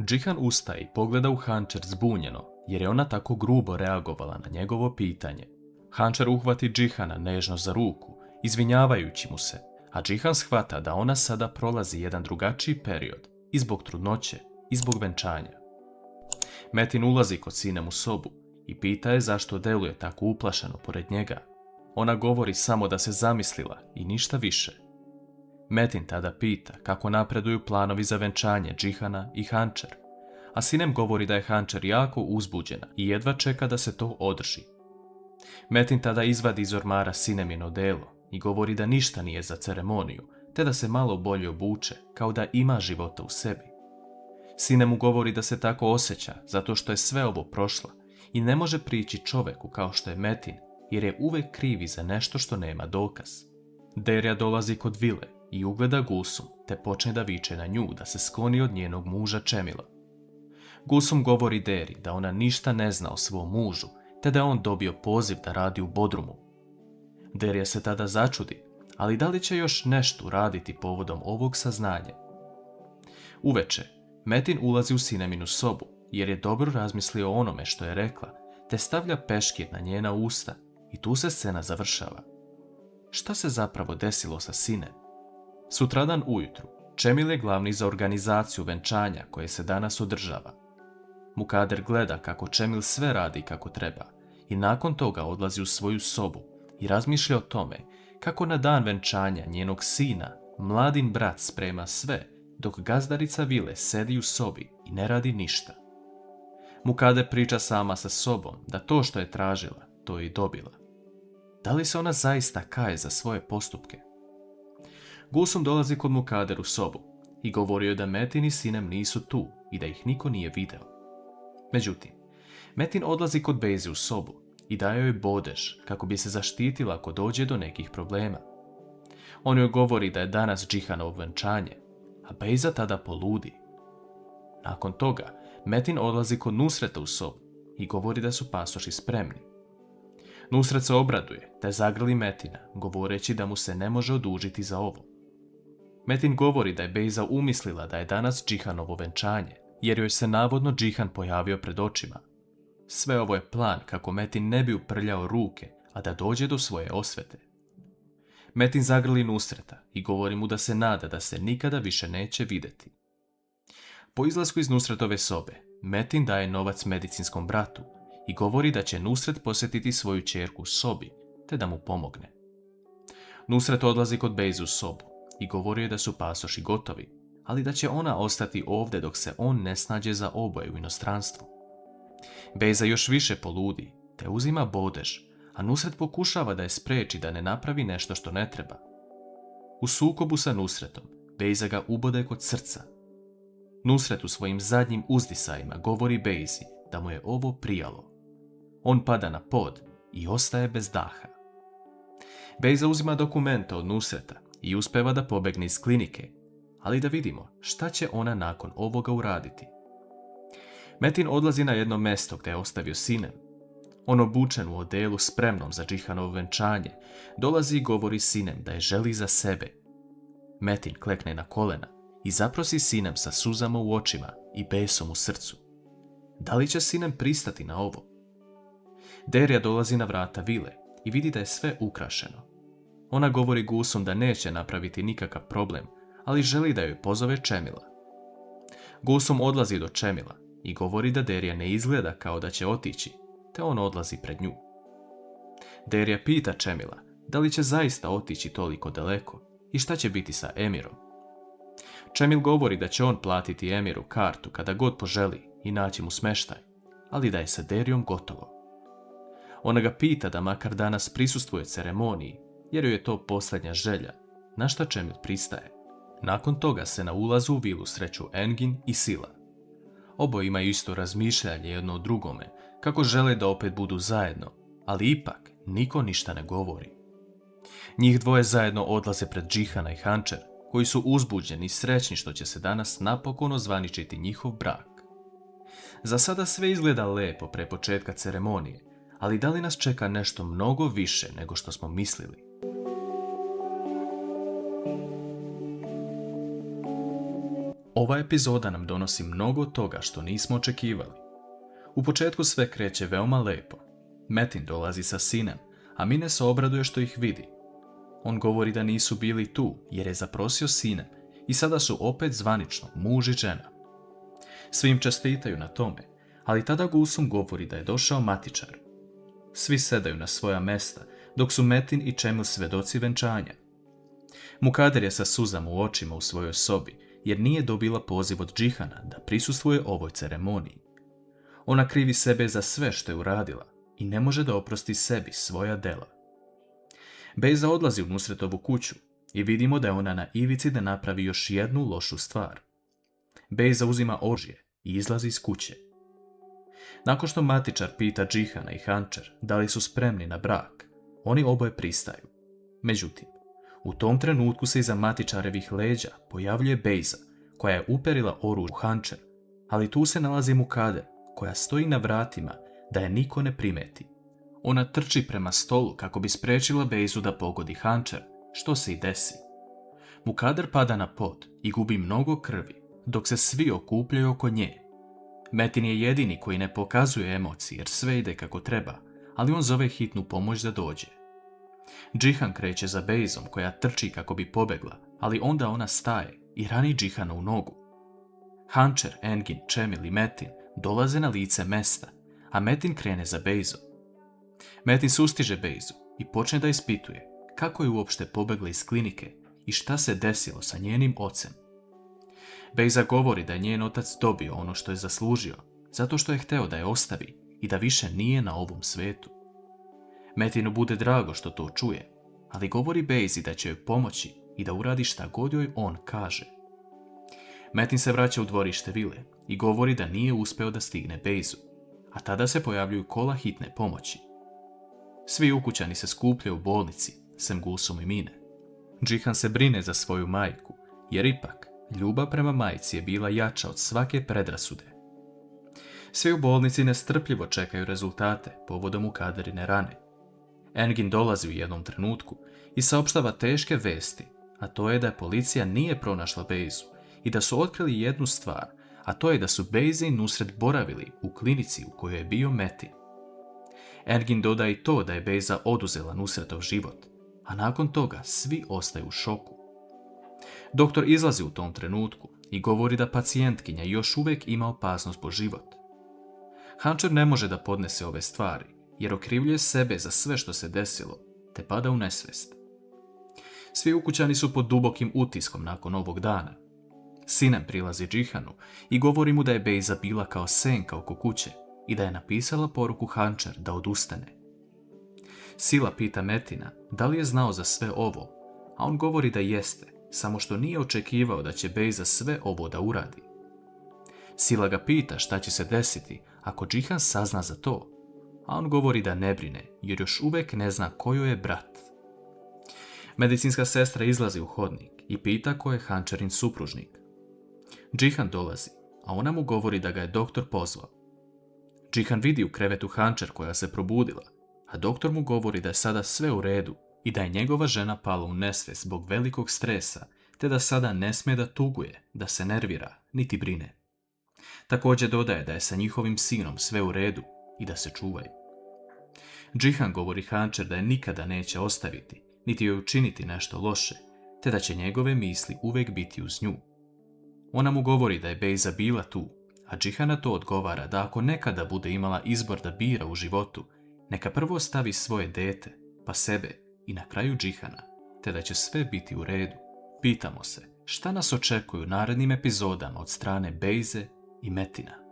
Džihan ustaje i pogleda u Hančer zbunjeno, jer je ona tako grubo reagovala na njegovo pitanje. Hančer uhvati Džihana nežno za ruku, izvinjavajući mu se, a Džihan shvata da ona sada prolazi jedan drugačiji period, i zbog trudnoće, i zbog venčanja. Metin ulazi kod Sinem u sobu i pita je zašto deluje tako uplašeno pored njega. Ona govori samo da se zamislila i ništa više. Metin tada pita kako napreduju planovi za venčanje Džihana i Hančer, a Sinem govori da je Hančer jako uzbuđena i jedva čeka da se to održi. Metin tada izvadi iz ormara Sinemino odelo i govori da ništa nije za ceremoniju, te da se malo bolje obuče, kao da ima života u sebi. Sinem mu govori da se tako osjeća zato što je sve ovo prošla i ne može prići čoveku kao što je Metin, jer je uvek krivi za nešto što nema dokaz. Derja dolazi kod vile i ugleda Gulsum, te počne da viče na nju da se skloni od njenog muža Čemila. Gulsum govori Deri da ona ništa ne zna o svom mužu, te da je on dobio poziv da radi u Bodrumu. Derja se tada začudi, ali da li će još nešto raditi povodom ovog saznanja? Uveče, Metin ulazi u Sineminu sobu, jer je dobro razmislio o onome što je rekla, te stavlja peškir na njena usta i tu se scena završava. Šta se zapravo desilo sa Sinem? Sutradan ujutru, Čemil je glavni za organizaciju venčanja koje se danas održava. Mukader gleda kako Čemil sve radi kako treba i nakon toga odlazi u svoju sobu i razmišlja o tome kako na dan venčanja njenog sina mladin brat sprema sve, dok gazdarica vile sedi u sobi i ne radi ništa. Mukader priča sama sa sobom da to što je tražila, to je i dobila. Da li se ona zaista kaje za svoje postupke? Gulsum dolazi kod Mukader u sobu i govorio je da Metin i Sinem nisu tu i da ih niko nije video. Međutim, Metin odlazi kod Bejze u sobu i daje joj bodež kako bi se zaštitila ako dođe do nekih problema. On joj govori da je danas Džihanovo venčanje, a Bejza tada poludi. Nakon toga, Metin odlazi kod Nusreta u sobu i govori da su pasoši spremni. Nusret se obraduje te zagrli Metina, govoreći da mu se ne može odužiti za ovo. Metin govori da je Bejza umislila da je danas Džihanovo venčanje, jer joj se navodno Džihan pojavio pred očima. Sve ovo je plan kako Metin ne bi uprljao ruke, a da dođe do svoje osvete. Metin zagrli Nusreta i govori mu da se nada da se nikada više neće vidjeti. Po izlasku iz Nusretove sobe, Metin daje novac medicinskom bratu i govori da će Nusret posjetiti svoju ćerku u sobi, te da mu pomogne. Nusret odlazi kod Bejze u sobu i govori joj da su pasoši gotovi, ali da će ona ostati ovdje dok se on ne snađe za oboje u inostranstvu. Bejza još više poludi, te uzima bodež, a Nusret pokušava da je spreči da ne napravi nešto što ne treba. U sukobu sa Nusretom, Bejza ga ubode kod srca. Nusret u svojim zadnjim uzdisajima govori Bejzi da mu je ovo prijalo. On pada na pod i ostaje bez daha. Bejza uzima dokumente od Nusreta i uspeva da pobegne iz klinike, ali da vidimo šta će ona nakon ovoga uraditi. Metin odlazi na jedno mesto gdje je ostavio Sinem. On obučen u odelu spremnom za Džihanovo venčanje, dolazi i govori Sinem da je želi za sebe. Metin klekne na kolena i zaprosi Sinem sa suzama u očima i besom u srcu. Da li će Sinem pristati na ovo? Derja dolazi na vrata vile i vidi da je sve ukrašeno. Ona govori Gulsum da neće napraviti nikakav problem, ali želi da joj pozove Čemila. Gulsum odlazi do Čemila i govori da Derja ne izgleda kao da će otići, te on odlazi pred nju. Derja pita Čemila da li će zaista otići toliko daleko i šta će biti sa Emirom. Čemil govori da će on platiti Emiru kartu kada god poželi i naći mu smeštaj, ali da je sa Derjom gotovo. Ona ga pita da makar danas prisustvuje ceremoniji, jer joj je to posljednja želja, na što Čemil pristaje. Nakon toga se na ulazu u vilu sreću Engin i Sila. Oboje imaju isto razmišljanje jedno o drugome, kako žele da opet budu zajedno, ali ipak niko ništa ne govori. Njih dvoje zajedno odlaze pred Džihana i Hančer, koji su uzbuđeni i srećni što će se danas napokon ozvaničiti njihov brak. Za sada sve izgleda lepo pre početka ceremonije, ali da li nas čeka nešto mnogo više nego što smo mislili? Ova epizoda nam donosi mnogo toga što nismo očekivali. U početku sve kreće veoma lepo. Metin dolazi sa sinem, a Mine se obraduje što ih vidi. On govori da nisu bili tu jer je zaprosio sinem i sada su opet zvanično muž i žena. Svim čestitaju na tome, ali tada Gulsum govori da je došao matičar. Svi sedaju na svoja mesta, dok su Metin i Čemil svedoci venčanja. Mukader je sa suzama u očima u svojoj sobi, jer nije dobila poziv od Džihana da prisustvuje ovoj ceremoniji. Ona krivi sebe za sve što je uradila i ne može da oprosti sebi svoja dela. Bejza odlazi u Nusretovu kuću i vidimo da je ona na ivici da napravi još jednu lošu stvar. Bejza uzima oružje i izlazi iz kuće. Nakon što matičar pita Džihana i Hančer da li su spremni na brak, oni oboje pristaju. Međutim, u tom trenutku se iza matičarevih leđa pojavljuje Bejza, koja je uperila oružje u Hančer, ali tu se nalazi Mukader, koja stoji na vratima da je niko ne primeti. Ona trči prema stolu kako bi spriječila Bejzu da pogodi Hančer, što se i desi. Mukader pada na pod i gubi mnogo krvi, dok se svi okupljaju oko nje. Metin je jedini koji ne pokazuje emocije jer sve ide kako treba, ali on zove hitnu pomoć da dođe. Džihan kreće za Bejzom koja trči kako bi pobegla, ali onda ona staje i rani Džihana u nogu. Hančer, Engin, Čemil i Metin dolaze na lice mesta, a Metin krene za Bejzom. Metin sustiže Bejzu i počne da ispituje kako je uopšte pobegla iz klinike i šta se desilo sa njenim ocem. Bejza govori da je njen otac dobio ono što je zaslužio, zato što je hteo da je ostavi i da više nije na ovom svetu. Metinu bude drago što to čuje, ali govori Bejzi da će joj pomoći i da uradi šta god joj on kaže. Metin se vraća u dvorište vile i govori da nije uspeo da stigne Bejzu, a tada se pojavljuju kola hitne pomoći. Svi ukućani se skupljaju u bolnici, sem Gulsum i Mine. Džihan se brine za svoju majku, jer ipak ljubav prema majci je bila jača od svake predrasude. Svi u bolnici nestrpljivo čekaju rezultate povodom Mukaderine rane. Engin dolazi u jednom trenutku i saopštava teške vesti, a to je da policija nije pronašla Bejzu i da su otkrili jednu stvar, a to je da su Bejza i Nusret boravili u klinici u kojoj je bio Metin. Engin doda i to da je Bejza oduzela Nusretov život, a nakon toga svi ostaju u šoku. Doktor izlazi u tom trenutku i govori da pacijentkinja još uvijek ima opasnost po život. Hančer ne može da podnese ove stvari, jer okrivljuje sebe za sve što se desilo, te pada u nesvest. Svi ukućani su pod dubokim utiskom nakon ovog dana. Sinem prilazi Džihanu i govori mu da je Bejza bila kao senka oko kuće i da je napisala poruku Hančer da odustane. Sila pita Metina da li je znao za sve ovo, a on govori da jeste, samo što nije očekivao da će Bejza sve ovo da uradi. Sila ga pita šta će se desiti ako Džihan sazna za to, a on govori da ne brine jer još uvijek ne zna ko joj je brat. Medicinska sestra izlazi u hodnik i pita ko je Hančerin supružnik. Džihan dolazi, a ona mu govori da ga je doktor pozvao. Džihan vidi u krevetu Hančer koja se probudila, a doktor mu govori da je sada sve u redu i da je njegova žena pala u nesvijest zbog velikog stresa, te da sada ne smije da tuguje, da se nervira, niti brine. Također dodaje da je sa njihovim sinom sve u redu i da se čuvaju. Džihan govori Hančer da je nikada neće ostaviti, niti joj učiniti nešto loše, te da će njegove misli uvijek biti uz nju. Ona mu govori da je Bejza bila tu, a Džihan na to odgovara da ako nekada bude imala izbor da bira u životu, neka prvo stavi svoje dete, pa sebe i na kraju Džihana, te da će sve biti u redu. Pitamo se šta nas očekuju u narednim epizodama od strane Bejze i Metina.